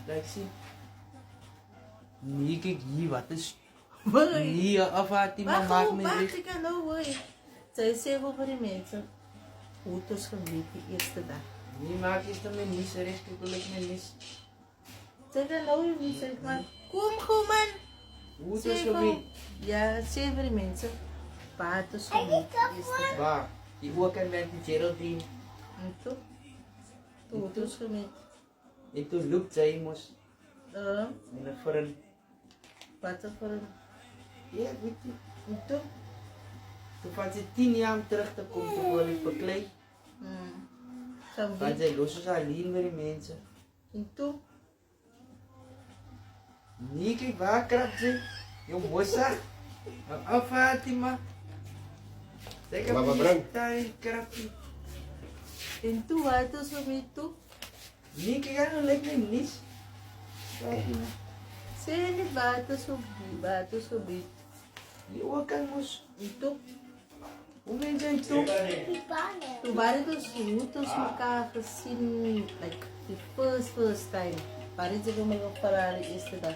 Like zie. Nee, kijk hier, wat is... Boy! Nee, Fatima, maak me Wacht, dit. ik kan nou, boy. Zij zeggen over die mensen. Hoe het is gebeurd die eerste dag. Nee, maak je het met niets, respectelijk met niets. Zeg dan nou, wie zeg maar. Kom gewoon, man. Hoe het is gebeurd? Ja, zeg over die mensen. Waar het is gebeurd die eerste dag. Waar? Die ook en met die Geraldine. En toen? Hoe het is gebeurd. En toen loopt zij moest. Uh, En voor een... wat er voor een... Ja, weet je. En toen? Toen van ze 10 jaar om terug te komen, toen word ik bekleed. Van Van wie? zij los is alleen met die mensen. En toen? Nee, kijk waar krabt ze. Jong mossa. Fatima. Zeg Mama hem Brang. niet daar krabje. En toen, waar het is gebeurd toen? Nee, kijk aan, dan lijkt me niets. Fatima. Zeg niet waar het is gebeurd. Waar het is gebeurd. Die ook aan moest. En toen? Hoe ben jij toen? Toen waren dus hoe ons elkaar gezien, like the first time. Waarin ze mij op Ferrari eerste dag.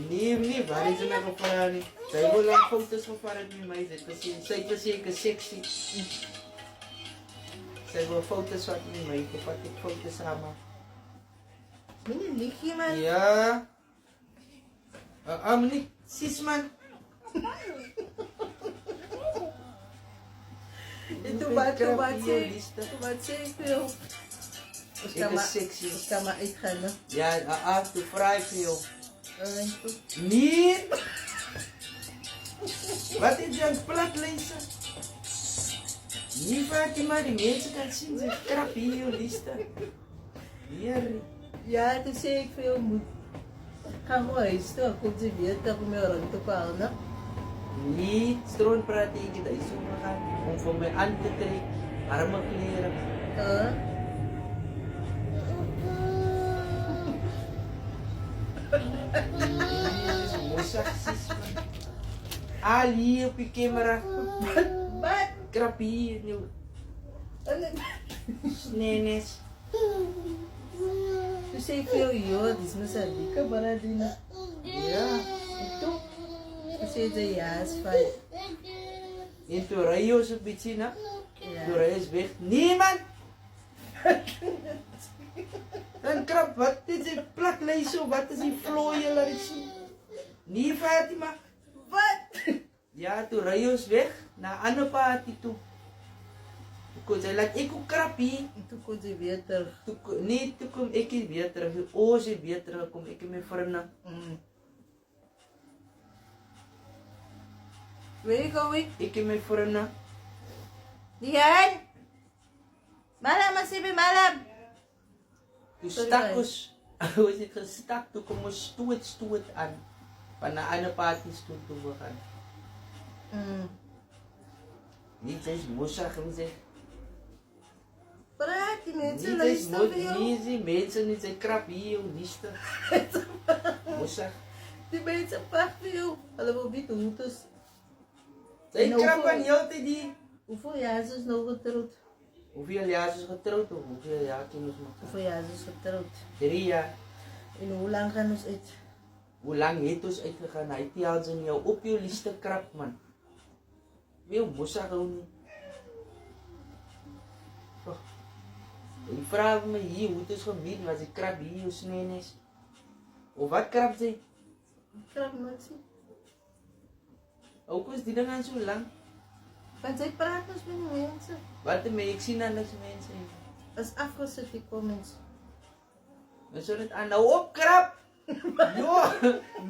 Nee, waar is ze met een Ferrari? Zij wil lang foto's van Ferrari met mij zetten. Zij is zeker sexy. Zij wil foto's van met mij, ik pak ik foto's samen. Meneer Lichtje, man. Ja. Meneer, sis man. En toen wat zei ik veel. Ik is sexy. Ik kan maar uitgaan, hè. Ja, toen vraag ik veel. En toen? Nee. Wat is jouw plat lezen? Niet Fatima, die mensen kan zien, ze krap hier, lista. Hier. Ja, toen zei ik veel, moet. Ga maar huis toe, komt ze weer, dat we me rond te palen, hè. Niet stroon praat tegen dat is omgegaan om voor mij aan te trekken, arme kleren. Dit is mooi sis man. Ali op je camera. Wat? Krap hier nu. Snenes. Toen zei ik veel, joh, dit is mijn sadika, baradina. Ja. En toen? Toen zei ze, ja, is fijn. En toen rij je zo'n beetje, hè? Ja. Toen rij je weg. Nee man! Dan krap, wat is die plaklees wat is die vlooien, laat ik zien. Nee Fatima. Wat? Ja, toen rij je weg naar een andere party toe. Toen zei laat ik ook krap hier. En toen kon ze weer terug. Nee, toen kom ik weer terug. Oh, ze weer terug, kom ik met vrienden. Where you going? Ik met vrienden. Dian! Malam, masih be malam. Toen Sorry, stak ons, hoe is het gestak, toen kom ons stoet aan. Van naar andere parties toe we gaan. Niet eens moesag, niet eens. Praat, die mensen Niet eens luisteren veel. niet eens mensen, niet eens krap hier, liefste. Moesag. Die mensen praten veel. Allemaal niet hoe het is. Zij Nou, krap voor- aan heel te die. Hoeveel jaar is ze nou getrouwd? Hoeveel jaar is ze getrouwd of hoeveel jaar kinderen nog? Hoeveel jaar is ze getrouwd? 3 jaar. En hoe lang gaan ons uit? Hoe lang heeft ons uitgegaan? Hij haalt ze in jou op je liste krap, man. Wil moesag ook niet. Oh. Je vraagt me hier hoe het is gebied, was ik krap hier of sneen is. Of wat krap ze? Krap Maxi. Ook was die dingen zo lang. Want zij praten dus met die mensen. Wat ermee, ik zie dan dat ze mensen. Dat is afgezet die comments. Dan zullen het aan nou op krap. Joh,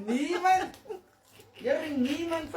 niemand. Ja, niemand.